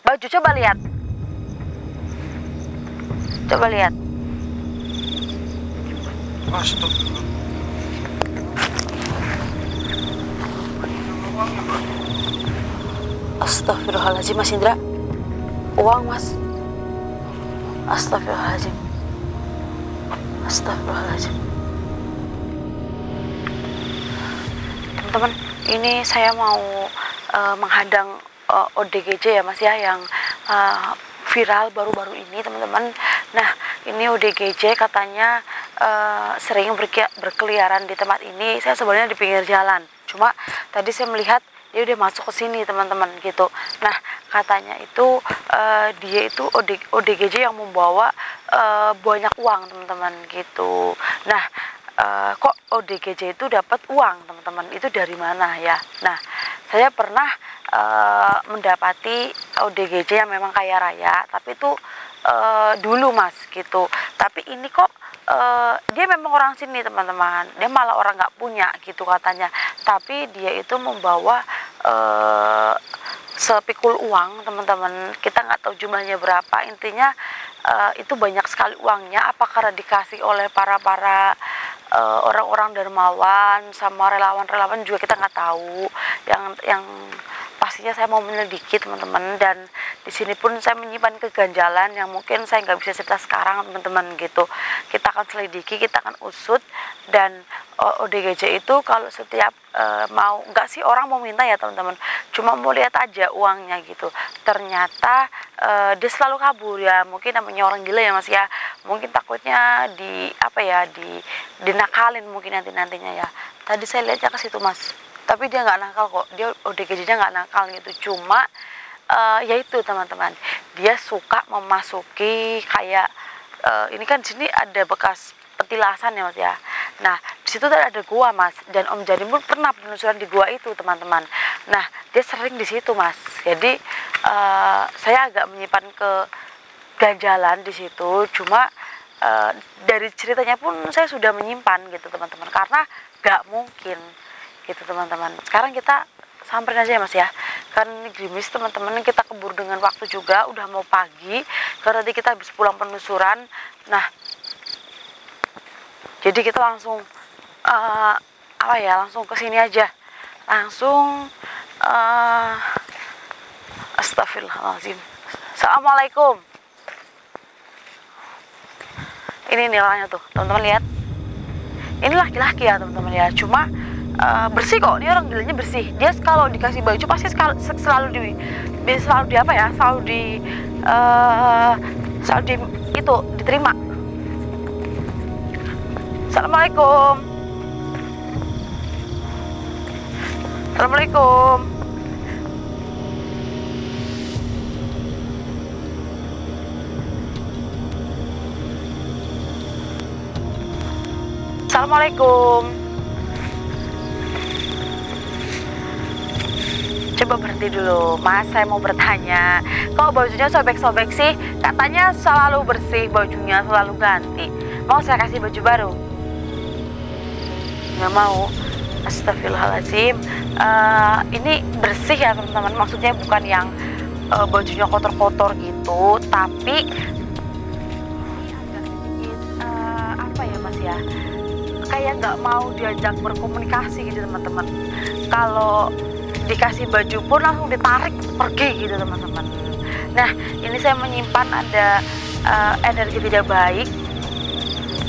Baju coba lihat. Coba lihat. Astagfirullah. Astagfirullahaladzim, Mas Indra. Uang, Mas. Astagfirullahaladzim. Astagfirullahaladzim. Teman-teman, ini saya mau menghadang ODGJ ya Mas ya, yang viral baru-baru ini teman-teman. Nah, ini ODGJ katanya sering berkeliaran di tempat ini. Saya sebenarnya di pinggir jalan, cuma tadi saya melihat dia udah masuk ke sini teman-teman gitu. Nah, katanya itu dia itu ODGJ yang membawa banyak uang teman-teman gitu. Nah, kok ODGJ itu dapat uang teman-teman, itu dari mana ya? Nah, saya pernah mendapati ODGJ yang memang kaya raya, tapi itu dulu Mas gitu. Tapi ini kok dia memang orang sini teman-teman, dia malah orang nggak punya gitu katanya, tapi dia itu membawa sepikul uang teman-teman. Kita nggak tahu jumlahnya berapa, intinya itu banyak sekali uangnya. Apakah dikasih oleh para orang-orang dermawan sama relawan-relawan juga kita nggak tahu. Yang pastinya saya mau menyelidiki teman-teman, dan di sini pun saya menyimpan keganjalan yang mungkin saya nggak bisa cerita sekarang teman-teman gitu. Kita akan selidiki, kita akan usut. Dan ODGJ itu kalau setiap mau, nggak sih orang mau minta ya teman-teman, cuma mau lihat aja uangnya gitu. Ternyata dia selalu kabur ya, mungkin namanya orang gila ya Mas ya, mungkin takutnya dinakalin mungkin nantinya ya. Tadi saya lihatnya ke situ Mas, tapi dia nggak nakal kok, dia ODGJ-nya nggak nakal gitu. Cuma yaitu teman-teman, dia suka memasuki kayak ini kan di sini ada bekas petilasan ya Mas ya. Nah, di situ ada gua Mas, dan Om Jadim pun pernah penelusuran di gua itu teman-teman. Nah, dia sering di situ Mas. Jadi saya agak menyimpan keganjalan di situ. Cuma dari ceritanya pun saya sudah menyimpan gitu teman-teman, karena nggak mungkin gitu teman-teman. Sekarang kita samperin aja ya Mas ya, kan ini gerimis teman-teman, kita keburu dengan waktu juga, udah mau pagi karena nanti kita habis pulang penelusuran. Nah, jadi kita langsung langsung ke sini aja, langsung astagfirullahaladzim. Assalamualaikum. Ini nih orangnya tuh teman-teman, lihat, ini laki-laki ya teman-teman ya, cuma bersih kok, ini orang gilanya bersih. Dia kalau dikasih baju pasti selalu diterima. Assalamualaikum. Assalamualaikum. Assalamualaikum. Coba berhenti dulu Mas, saya mau bertanya. Kok bajunya sobek-sobek sih? Katanya selalu bersih bajunya, selalu ganti. Mau saya kasih baju baru? Nggak mau. Astagfirullahaladzim. Ini bersih ya teman-teman, maksudnya bukan yang bajunya kotor-kotor gitu, tapi apa ya Mas ya, kayak nggak mau diajak berkomunikasi gitu teman-teman. Kalau dikasih baju pun langsung ditarik pergi gitu teman-teman. Nah, ini saya menyimpan ada energi tidak baik.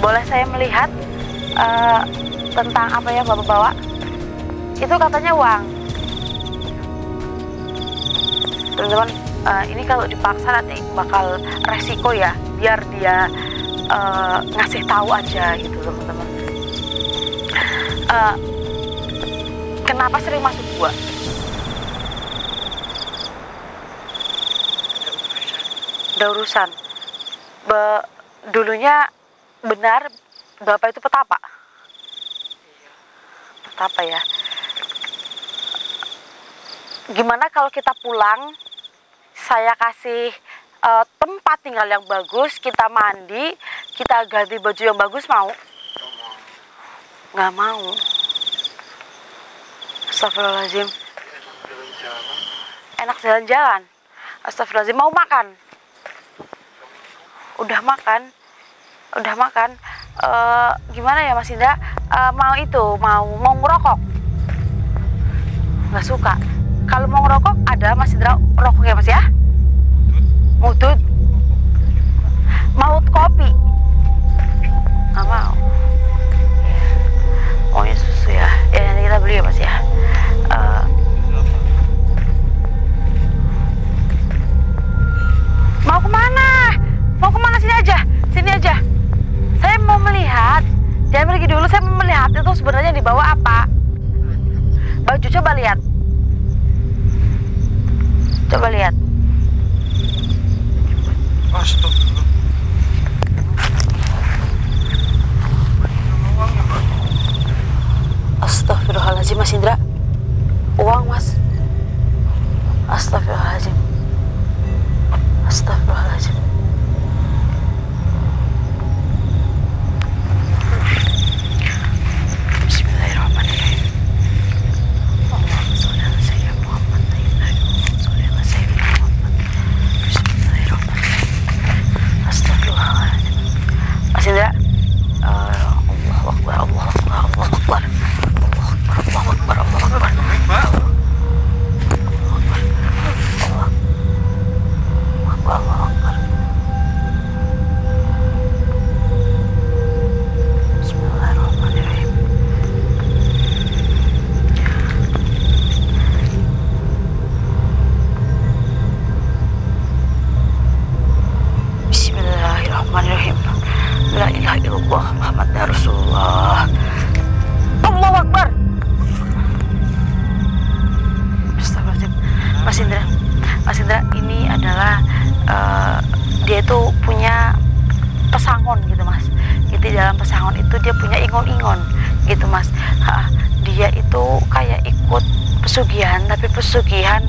Boleh saya melihat tentang apa ya Bapak bawa? Itu katanya uang teman-teman. Ini kalau dipaksa nanti bakal resiko ya, biar dia ngasih tahu aja gitu teman-teman. Kenapa sering masuk gua? Ada urusan. Dulunya benar Bapak itu petapa? Petapa ya. Gimana kalau kita pulang, saya kasih tempat tinggal yang bagus, kita mandi, kita ganti baju yang bagus, mau? Nggak mau. Astagfirullahaladzim. Enak jalan-jalan. Astagfirullahaladzim. Mau makan? Udah makan? Udah makan? Gimana ya Mas Indra? Mau ngerokok? Nggak suka. Kalau mau ngerokok ada Mas Indra rokok ya Mas ya? Mutut. Mau kopi? Nggak mau. Maunya susu ya. Ya nanti kita beli ya Mas ya. Mau kemana? Mau kemana? Sini aja. Sini aja. Saya mau melihat. Jangan pergi dulu. Saya mau melihat itu sebenarnya dibawa apa. Baju coba lihat. Coba lihat. Astagfirullah. Astagfirullahaladzim Mas Indra. Uang Mas. Astagfirullahaladzim. Astagfirullahaladzim. Bismillahirrahmanirrahim. Allahumma sholli ala sayyidina Muhammad. Allahumma sholli ala sayyidina Muhammad. Bismillahirrahmanirrahim. Astagfirullahaladzim. Mas Indra. Allahu Akbar, Allahu Akbar, Allahu Akbar. Allahu Akbar, Allahu Akbar. Allahu Akbar. Bismillahirrahmanirrahim. Bismillahirrahmanirrahim. La ilaha illallah Muhammad Rasulullah. Allahu Akbar. Astagfirullahaladzim. Mas Indra, ini adalah dia itu punya pesangon gitu Mas. Gitu, di dalam pesangon itu dia punya ingon-ingon gitu Mas. Dia itu kayak ikut pesugihan, tapi pesugihan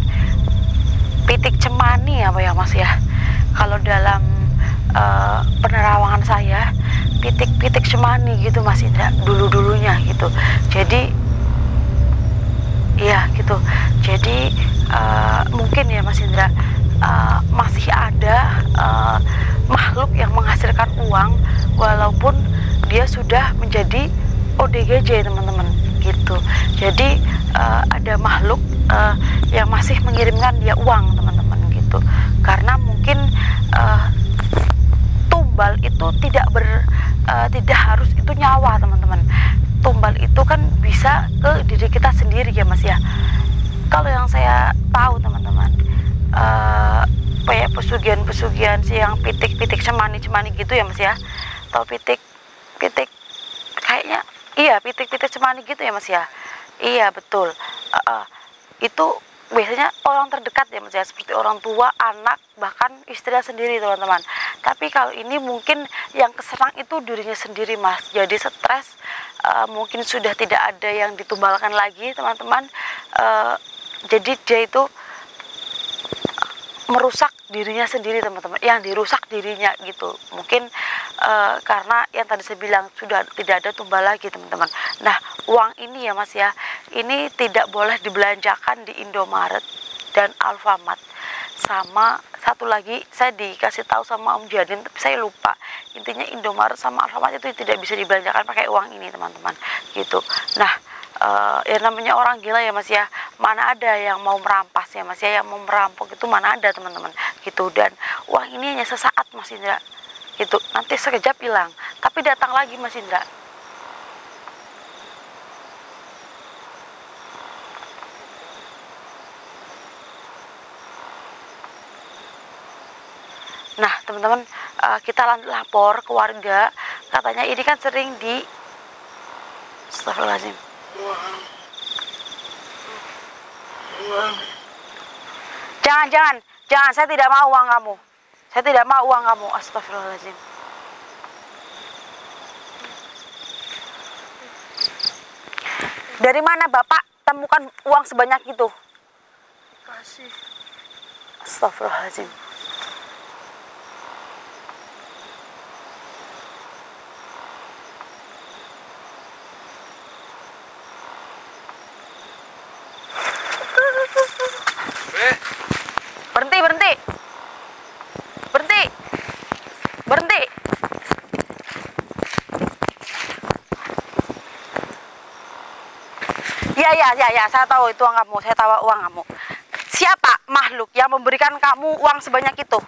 pitik cemani apa ya Mas ya. Kalau dalam penerawangan saya, pitik-pitik cemani gitu Mas Indra, dulu-dulunya gitu. Jadi iya gitu. Jadi mungkin ya Mas Indra, masih ada makhluk yang menghasilkan uang walaupun dia sudah menjadi ODGJ teman-teman gitu. Jadi ada makhluk yang masih mengirimkan dia uang teman-teman gitu. Karena mungkin tumbal itu tidak harus itu nyawa teman-teman. Tumbal itu kan bisa ke diri kita sendiri ya Mas ya. Kalau yang saya tahu teman-teman, kayak pesugihan sih yang pitik-pitik cemani gitu ya Mas ya. Atau pitik kayaknya iya pitik-pitik cemani gitu ya Mas ya. Iya betul. Itu biasanya orang terdekat ya Mas ya, seperti orang tua, anak, bahkan istrinya sendiri teman-teman. Tapi kalau ini mungkin yang keserang itu dirinya sendiri Mas. Jadi stres, mungkin sudah tidak ada yang ditumbalkan lagi teman-teman. Jadi dia itu merusak dirinya sendiri teman-teman, yang dirusak dirinya gitu. Mungkin karena yang tadi saya bilang sudah tidak ada tumbal lagi teman-teman. Nah uang ini ya Mas ya, ini tidak boleh dibelanjakan di Indomaret dan Alfamart. Sama satu lagi saya dikasih tahu sama Om Jadin, tapi saya lupa. Intinya Indomaret sama Alfamart itu tidak bisa dibelanjakan pakai uang ini teman-teman gitu. Nah ya namanya orang gila ya Mas ya, mana ada yang mau merampas ya Mas ya, yang mau merampok itu mana ada teman-teman gitu. Dan uang ini hanya sesaat Mas Indra gitu, nanti sekejap hilang tapi datang lagi Mas Indra. Nah teman-teman, kita lapor ke warga, katanya ini kan sering di Astagfirullahaladzim. Jangan, saya tidak mau uang kamu. Saya tidak mau uang kamu. Astagfirullahaladzim. Dari mana Bapak temukan uang sebanyak itu? Kasih. Astagfirullahaladzim. Berhenti. Ya, saya tahu itu uang kamu, saya tahu uang kamu. Siapa makhluk yang memberikan kamu uang sebanyak itu?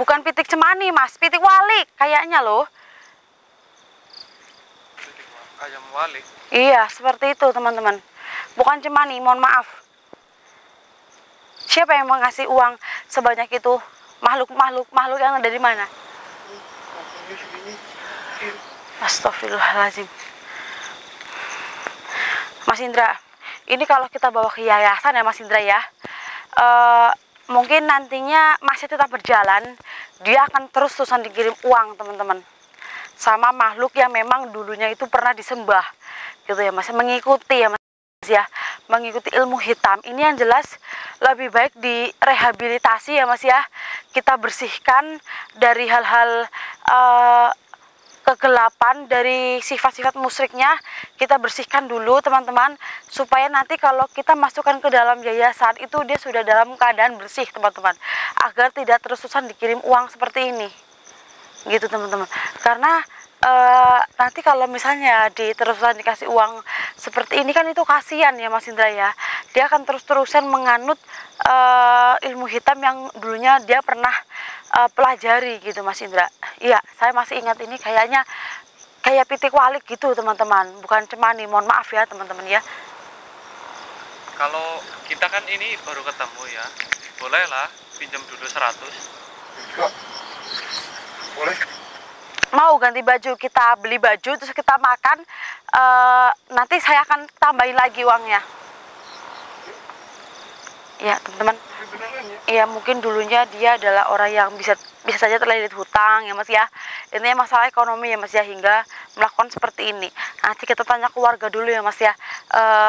Bukan pitik cemani, Mas, pitik walik kayaknya loh. Ayam walik. Iya, seperti itu teman-teman. Bukan cemani, mohon maaf. Siapa yang mengasih uang sebanyak itu? Makhluk yang ada di mana? Astagfirullahaladzim. Mas Indra, ini kalau kita bawa ke yayasan ya Mas Indra ya, mungkin nantinya masih tetap berjalan. Dia akan terus-terusan dikirim uang teman-teman, sama makhluk yang memang dulunya itu pernah disembah gitu ya Mas, mengikuti ya Mas ya, mengikuti ilmu hitam. Ini yang jelas lebih baik direhabilitasi ya Mas ya, kita bersihkan dari hal-hal kegelapan, dari sifat-sifat musyriknya kita bersihkan dulu teman-teman, supaya nanti kalau kita masukkan ke dalam yayasan itu dia sudah dalam keadaan bersih teman-teman, agar tidak terus-terusan dikirim uang seperti ini gitu teman-teman. Karena nanti kalau misalnya terus-terusan dikasih uang seperti ini kan itu kasihan ya Mas Indra ya, dia akan terus-terusan menganut ilmu hitam yang dulunya dia pernah pelajari gitu Mas Indra. Iya, saya masih ingat ini kayaknya kayak pitik walik gitu teman-teman, bukan cemani, mohon maaf ya teman-teman ya. Kalau kita kan ini baru ketemu ya, bolehlah pinjam dulu 100. Boleh. Mau ganti baju, kita beli baju terus kita makan, nanti saya akan tambahin lagi uangnya. Ya teman-teman. Iya, mungkin dulunya dia adalah orang yang bisa saja terlilit hutang ya Mas ya. Intinya masalah ekonomi ya Mas ya, hingga melakukan seperti ini. Nanti kita tanya keluarga dulu ya Mas ya,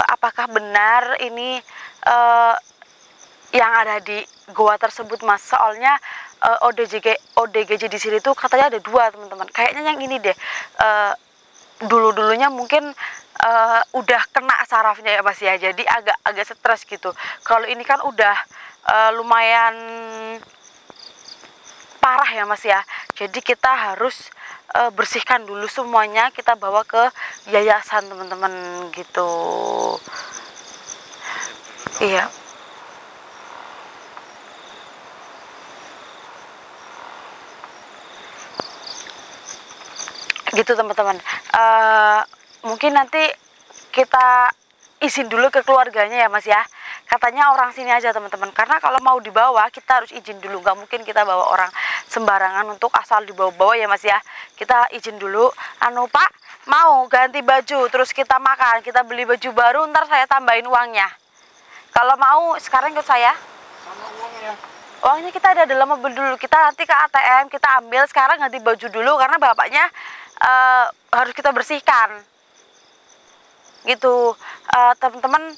apakah benar ini yang ada di goa tersebut Mas. Soalnya ODGJ di sini tuh katanya ada 2 teman-teman. Kayaknya yang ini deh, dulunya mungkin udah kena sarafnya ya Mas ya, jadi agak stres gitu. Kalau ini kan udah lumayan parah ya Mas ya, jadi kita harus bersihkan dulu semuanya, kita bawa ke yayasan teman-teman gitu. Iya gitu teman-teman. Mungkin nanti kita izin dulu ke keluarganya ya Mas ya, katanya orang sini aja teman-teman, karena kalau mau dibawa kita harus izin dulu, nggak mungkin kita bawa orang sembarangan untuk asal dibawa-bawa ya Mas ya. Kita izin dulu, Pak mau ganti baju terus kita makan, kita beli baju baru, ntar saya tambahin uangnya. Kalau mau sekarang ikut saya. Sama uangnya. Uangnya kita ada dalam mobil dulu, kita nanti ke ATM kita ambil, sekarang ganti baju dulu karena bapaknya harus kita bersihkan gitu teman-teman.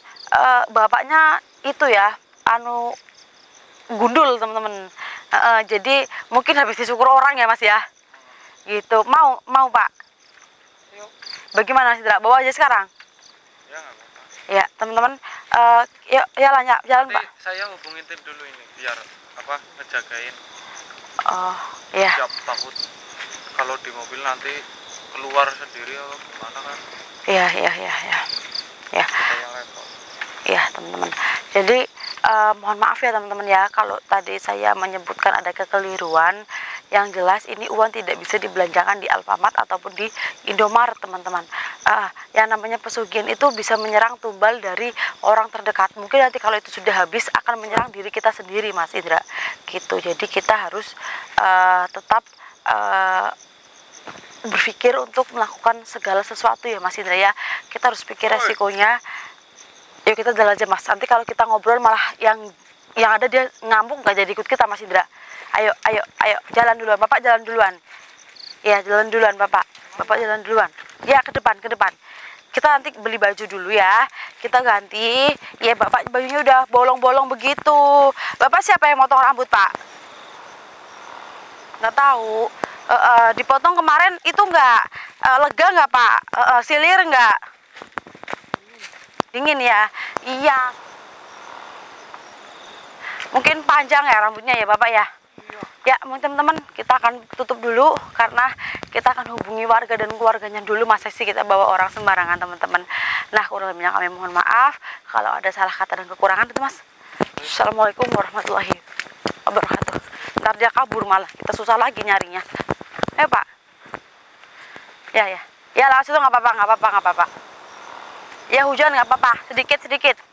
Bapaknya itu ya gundul teman-teman, jadi mungkin habis disyukur orang ya Mas ya gitu. Mau Pak? Yuk. Bagaimana Sidra, bawa aja sekarang Ya nggak apa-apa. ya teman-teman. Yuk jalan Nanti Pak. saya hubungin tim dulu ini biar ngejagain. Oh ya. Siap, takut kalau di mobil nanti keluar sendiri atau gimana kan. Ya Kita yang repot. ya teman-teman. Jadi mohon maaf ya teman-teman ya kalau tadi saya menyebutkan ada kekeliruan. Yang jelas ini uang tidak bisa dibelanjakan di Alfamart ataupun di Indomaret teman-teman. Yang namanya pesugihan itu bisa menyerang tumbal dari orang terdekat. Mungkin nanti kalau itu sudah habis akan menyerang diri kita sendiri Mas Indra gitu. Jadi kita harus tetap berpikir untuk melakukan segala sesuatu ya Mas Indra ya. Kita harus pikir resikonya. Yuk kita jalan aja Mas, nanti kalau kita ngobrol malah yang ada dia ngamuk nggak jadi ikut kita Mas Indra. Ayo jalan duluan, Bapak jalan duluan. Ya jalan duluan Bapak jalan duluan. Ya ke depan. Kita nanti beli baju dulu ya, kita ganti. Ya Bapak bajunya udah bolong-bolong begitu. Bapak siapa yang motong rambut Pak? Nggak tahu. Dipotong kemarin itu nggak lega nggak Pak? Silir nggak? Dingin ya? Iya. Mungkin panjang ya rambutnya ya Bapak ya? Ya teman-teman, kita akan tutup dulu karena kita akan hubungi warga dan keluarganya dulu. Masa sih kita bawa orang sembarangan, teman-teman. Nah, kurang lebihnya kami mohon maaf kalau ada salah kata dan kekurangan itu, Mas. Assalamualaikum warahmatullahi wabarakatuh. Ntar dia kabur malah, kita susah lagi nyarinya. Pak. Ya, lewat situ nggak apa-apa. Ya, hujan nggak apa-apa, sedikit-sedikit.